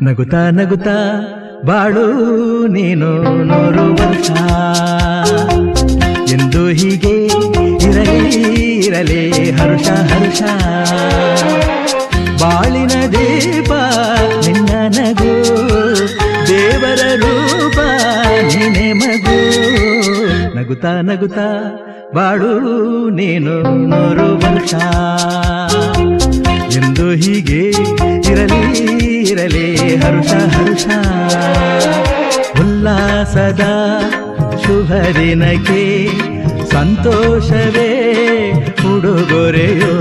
ನಗುತ್ತಾ ನಗುತ್ತಾ ಬಾಳು ನೀನು 100 ವರ್ಷ ಎಂದು ಹೀಗೆ ಇರಲಿ ಹರುಷ ಹರುಷ ಬಾಳಿನ ದೀಪ ನಿನ್ನ ನಗು ದೇವರ ರೂಪ ನೀನೆ ಮಗು ನಗುತ್ತಾ ನಗುತ್ತಾ ಬಾಳು ನೀನು 100 ವರ್ಷ ಎಂದು ಹೀಗೆ ಇರಲಿ ಹರುಷ ಹರುಷ ಉಲ್ಲಾಸದ ಶುಭ ದಿನಕ್ಕೆ ಸಂತೋಷವೇ ಉಡುಗೊರೆಯೋ